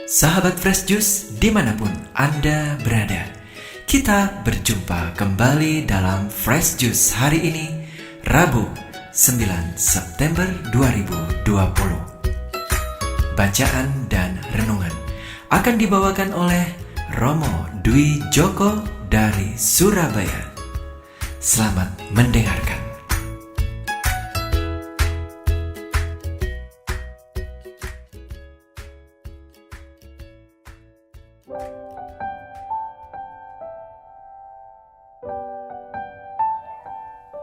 Sahabat Fresh Juice dimanapun Anda berada, kita berjumpa kembali dalam Fresh Juice hari ini, Rabu 9 September 2020. Bacaan dan renungan akan dibawakan oleh Romo Dwi Joko dari Surabaya. Selamat mendengarkan.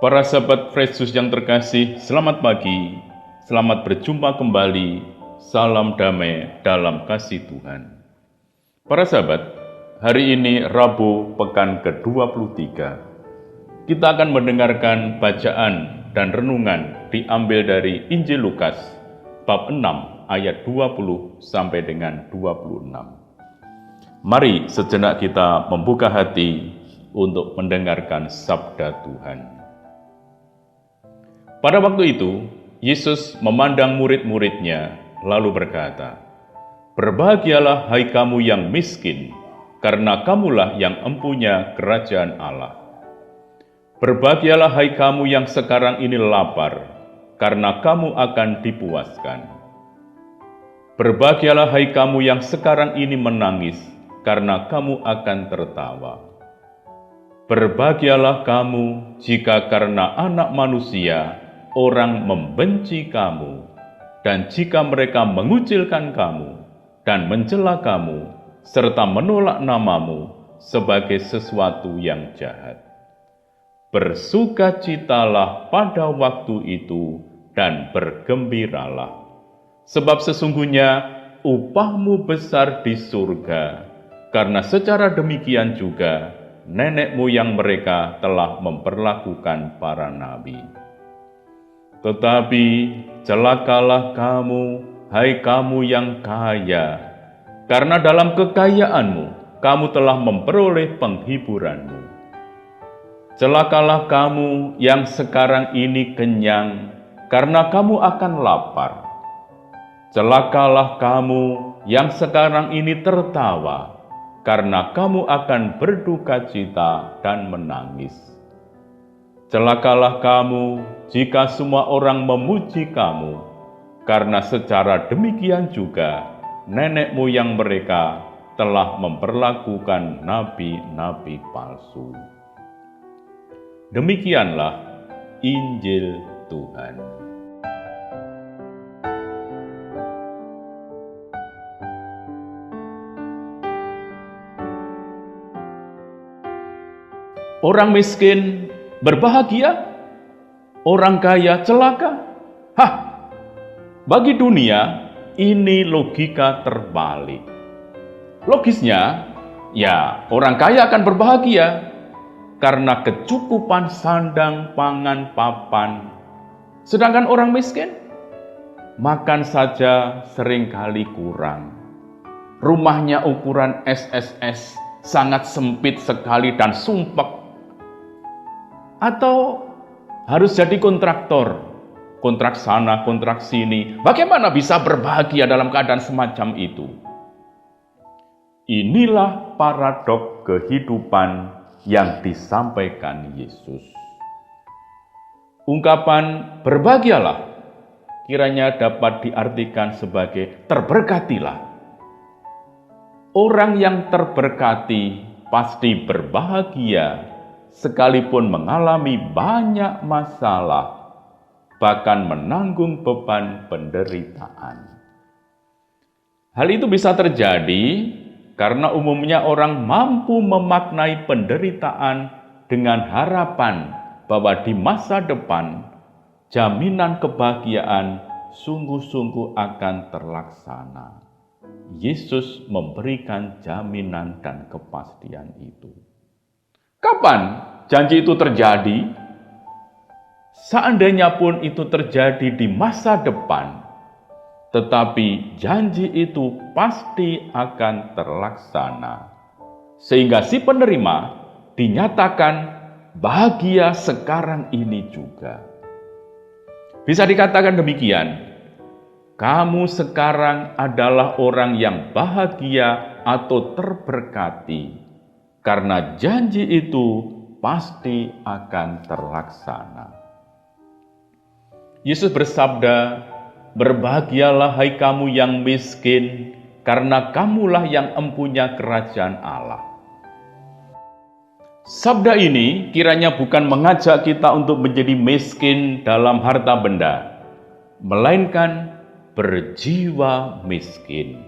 Para sahabat Fresh Juice yang terkasih, selamat pagi, selamat berjumpa kembali, salam damai dalam kasih Tuhan. Para sahabat, hari ini Rabu pekan ke-23, kita akan mendengarkan bacaan dan renungan diambil dari Injil Lukas, bab 6 ayat 20 sampai dengan 26. Mari sejenak kita membuka hati untuk mendengarkan sabda Tuhan. Pada waktu itu, Yesus memandang murid-muridnya, lalu berkata, "Berbahagialah hai kamu yang miskin, karena kamulah yang empunya kerajaan Allah. Berbahagialah hai kamu yang sekarang ini lapar, karena kamu akan dipuaskan. Berbahagialah hai kamu yang sekarang ini menangis, karena kamu akan tertawa. Berbahagialah kamu jika karena Anak Manusia orang membenci kamu, dan jika mereka mengucilkan kamu dan mencela kamu, serta menolak namamu sebagai sesuatu yang jahat. Bersukacitalah pada waktu itu dan bergembiralah, sebab sesungguhnya upahmu besar di surga, karena secara demikian juga nenek moyang mereka telah memperlakukan para nabi. Tetapi celakalah kamu, hai kamu yang kaya, karena dalam kekayaanmu kamu telah memperoleh penghiburanmu. Celakalah kamu yang sekarang ini kenyang, karena kamu akan lapar. Celakalah kamu yang sekarang ini tertawa, karena kamu akan berduka cita dan menangis. Celakalah kamu jika semua orang memuji kamu, karena secara demikian juga nenek moyang mereka telah memperlakukan nabi-nabi palsu." Demikianlah Injil Tuhan. Orang miskin berbahagia, orang kaya celaka. Bagi dunia, ini logika terbalik. Logisnya, ya orang kaya akan berbahagia karena kecukupan sandang, pangan, papan. Sedangkan orang miskin, makan saja seringkali kurang. Rumahnya ukuran SSS, sangat sempit sekali dan sumpek. Atau harus jadi kontraktor, kontrak sana, kontrak sini. Bagaimana bisa berbahagia dalam keadaan semacam itu? Inilah paradok kehidupan yang disampaikan Yesus. Ungkapan berbahagialah kiranya dapat diartikan sebagai terberkatilah. Orang yang terberkati pasti berbahagia, sekalipun mengalami banyak masalah, bahkan menanggung beban penderitaan. Hal itu bisa terjadi karena umumnya orang mampu memaknai penderitaan dengan harapan bahwa di masa depan jaminan kebahagiaan sungguh-sungguh akan terlaksana. Yesus memberikan jaminan dan kepastian itu. Kapan janji itu terjadi? Seandainya pun itu terjadi di masa depan, tetapi janji itu pasti akan terlaksana, sehingga si penerima dinyatakan bahagia sekarang ini juga. Bisa dikatakan demikian, Kamu sekarang adalah orang yang bahagia atau terberkati, karena janji itu pasti akan terlaksana. Yesus bersabda, "Berbahagialah hai kamu yang miskin, karena kamulah yang empunya kerajaan Allah." Sabda ini kiranya bukan mengajak kita untuk menjadi miskin dalam harta benda, melainkan berjiwa miskin.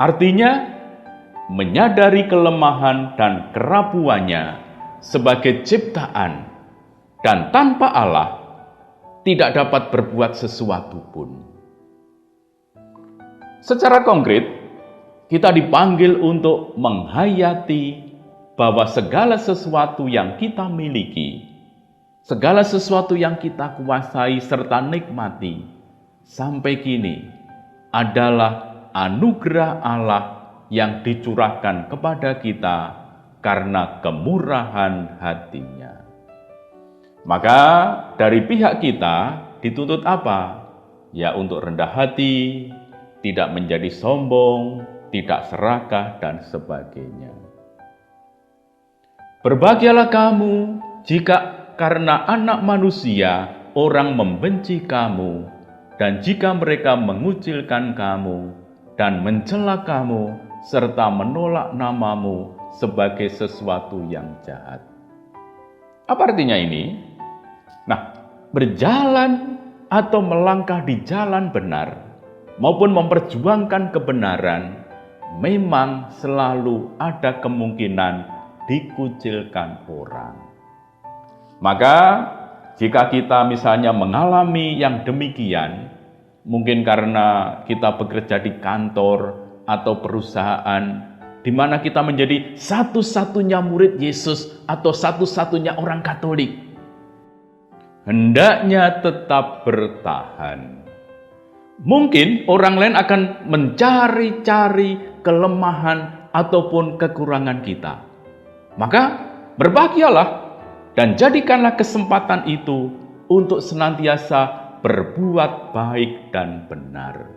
Artinya, menyadari kelemahan dan kerapuannya sebagai ciptaan, dan tanpa Allah tidak dapat berbuat sesuatu pun. Secara konkret, kita dipanggil untuk menghayati bahwa segala sesuatu yang kita miliki, segala sesuatu yang kita kuasai serta nikmati sampai kini adalah anugerah Allah yang dicurahkan kepada kita karena kemurahan hati-Nya. Maka dari pihak kita dituntut apa? Ya, untuk rendah hati, tidak menjadi sombong, tidak serakah, dan sebagainya. Berbahagialah kamu jika karena Anak Manusia orang membenci kamu, dan jika mereka mengucilkan kamu dan mencela kamu serta menolak namamu sebagai sesuatu yang jahat. Apa artinya ini? Nah, berjalan atau melangkah di jalan benar maupun memperjuangkan kebenaran memang selalu ada kemungkinan dikucilkan orang. Maka jika kita misalnya mengalami yang demikian, mungkin karena kita bekerja di kantor atau perusahaan, di mana kita menjadi satu-satunya murid Yesus atau satu-satunya orang Katolik, hendaknya tetap bertahan. Mungkin orang lain akan mencari-cari kelemahan ataupun kekurangan kita. Maka berbahagialah dan jadikanlah kesempatan itu untuk senantiasa berbuat baik dan benar.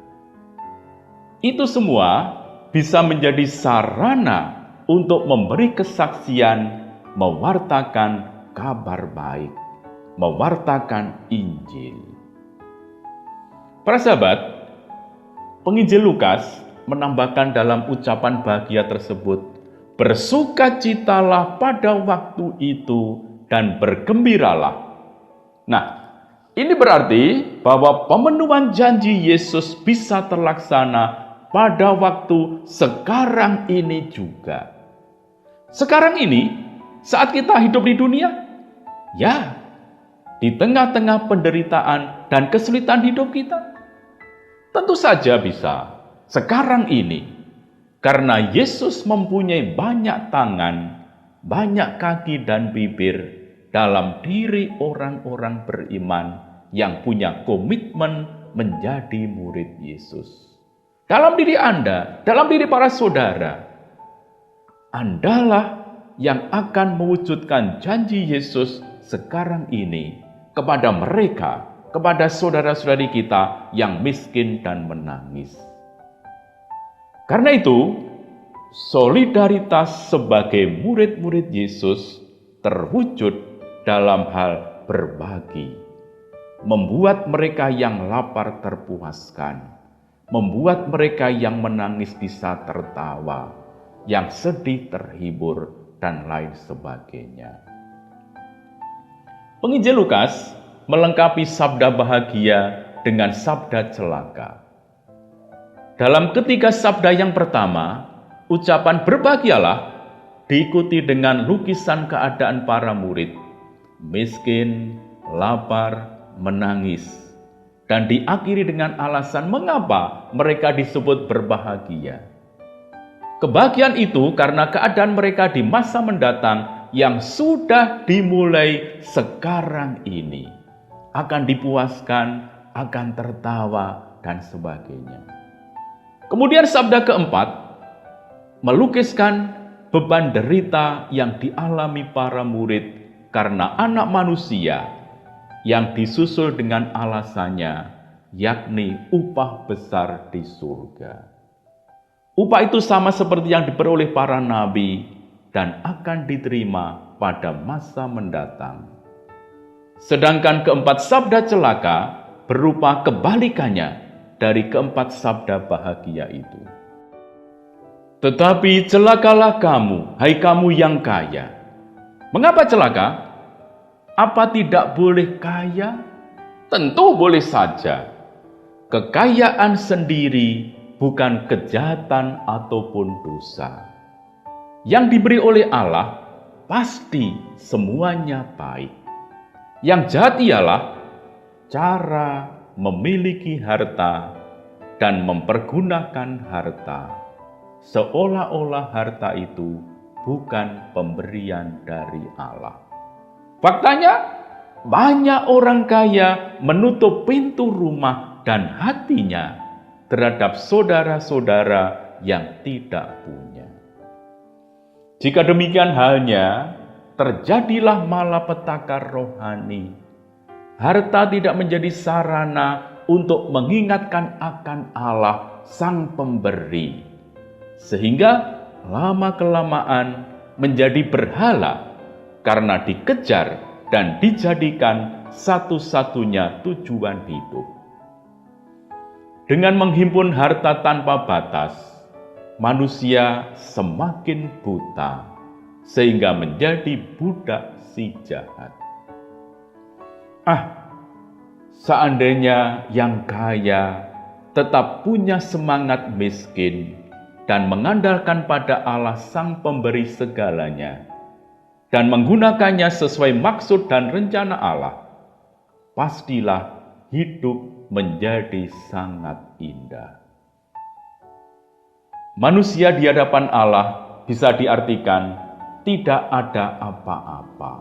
Itu semua bisa menjadi sarana untuk memberi kesaksian, mewartakan kabar baik, mewartakan Injil. Para sahabat, penginjil Lukas menambahkan dalam ucapan bahagia tersebut, "Bersukacitalah pada waktu itu dan bergembiralah." Nah, ini berarti bahwa pemenuhan janji Yesus bisa terlaksana pada waktu sekarang ini juga. Sekarang ini, saat kita hidup di dunia, ya, di tengah-tengah penderitaan dan kesulitan hidup kita, tentu saja bisa sekarang ini, karena Yesus mempunyai banyak tangan, banyak kaki dan bibir dalam diri orang-orang beriman yang punya komitmen menjadi murid Yesus. Dalam diri Anda, dalam diri para saudara, Andalah yang akan mewujudkan janji Yesus sekarang ini kepada mereka, kepada saudara-saudari kita yang miskin dan menangis. Karena itu, solidaritas sebagai murid-murid Yesus terwujud dalam hal berbagi, membuat mereka yang lapar terpuaskan, membuat mereka yang menangis bisa tertawa, yang sedih terhibur, dan lain sebagainya. Penginjil Lukas melengkapi sabda bahagia dengan sabda celaka. Dalam ketiga sabda yang pertama, ucapan berbahagialah diikuti dengan lukisan keadaan para murid, miskin, lapar, menangis, dan diakhiri dengan alasan mengapa mereka disebut berbahagia. Kebahagiaan itu karena keadaan mereka di masa mendatang yang sudah dimulai sekarang ini akan dipuaskan, akan tertawa, dan sebagainya. Kemudian sabda keempat melukiskan beban derita yang dialami para murid karena Anak Manusia, yang disusul dengan alasannya, yakni upah besar di surga. Upah itu sama seperti yang diperoleh para nabi dan akan diterima pada masa mendatang. Sedangkan keempat sabda celaka berupa kebalikannya dari keempat sabda bahagia itu. Tetapi celakalah kamu, hai kamu yang kaya. Mengapa celaka? Apa tidak boleh kaya? Tentu boleh saja. Kekayaan sendiri bukan kejahatan ataupun dosa. Yang diberi oleh Allah pasti semuanya baik. Yang jahat ialah cara memiliki harta dan mempergunakan harta, seolah-olah harta itu bukan pemberian dari Allah. Faktanya, banyak orang kaya menutup pintu rumah dan hatinya terhadap saudara-saudara yang tidak punya. Jika demikian halnya, terjadilah malapetaka rohani. Harta tidak menjadi sarana untuk mengingatkan akan Allah Sang Pemberi, sehingga lama-kelamaan menjadi berhala karena dikejar dan dijadikan satu-satunya tujuan hidup. Dengan menghimpun harta tanpa batas, manusia semakin buta sehingga menjadi budak si jahat. Seandainya yang kaya tetap punya semangat miskin dan mengandalkan pada Allah Sang Pemberi segalanya dan menggunakannya sesuai maksud dan rencana Allah, pastilah hidup menjadi sangat indah. Manusia di hadapan Allah bisa diartikan tidak ada apa-apa.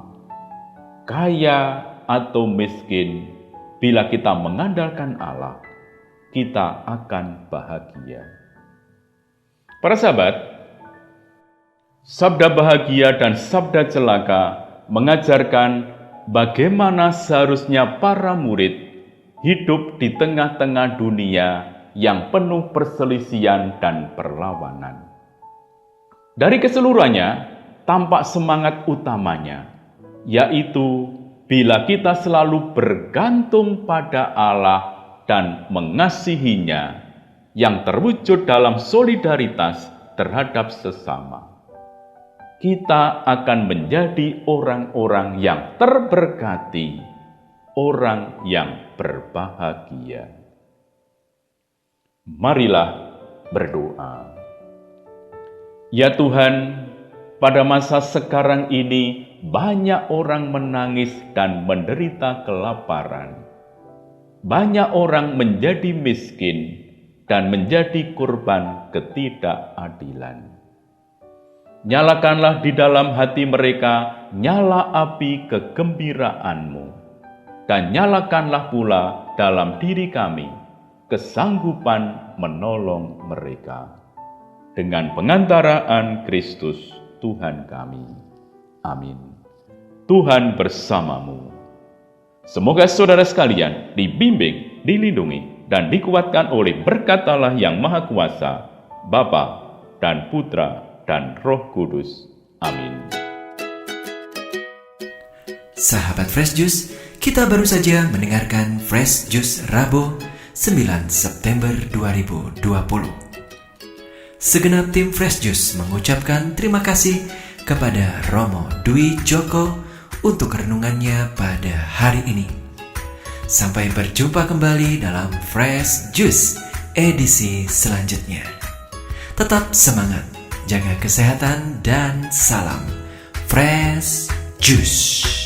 Kaya atau miskin, bila kita mengandalkan Allah, kita akan bahagia. Para sahabat, sabda bahagia dan sabda celaka mengajarkan bagaimana seharusnya para murid hidup di tengah-tengah dunia yang penuh perselisihan dan perlawanan. Dari keseluruhannya, tampak semangat utamanya, yaitu bila kita selalu bergantung pada Allah dan mengasihinya, yang terwujud dalam solidaritas terhadap sesama, kita akan menjadi orang-orang yang terberkati, orang yang berbahagia. Marilah berdoa. Ya Tuhan, pada masa sekarang ini banyak orang menangis dan menderita kelaparan. Banyak orang menjadi miskin dan menjadi korban ketidakadilan. Nyalakanlah di dalam hati mereka nyala api kegembiraanmu, dan nyalakanlah pula dalam diri kami kesanggupan menolong mereka. Dengan pengantaraan Kristus Tuhan kami. Amin. Tuhan bersamamu. Semoga saudara sekalian dibimbing, dilindungi, dan dikuatkan oleh berkat Allah yang Maha Kuasa, Bapa dan Putra dan Roh Kudus. Amin. Sahabat Fresh Juice, kita baru saja mendengarkan Fresh Juice Rabu 9 September 2020. Segenap tim Fresh Juice mengucapkan terima kasih kepada Romo Dwi Joko untuk renungannya pada hari ini. Sampai berjumpa kembali dalam Fresh Juice edisi selanjutnya. Tetap semangat, jaga kesehatan, dan salam Fresh Juice.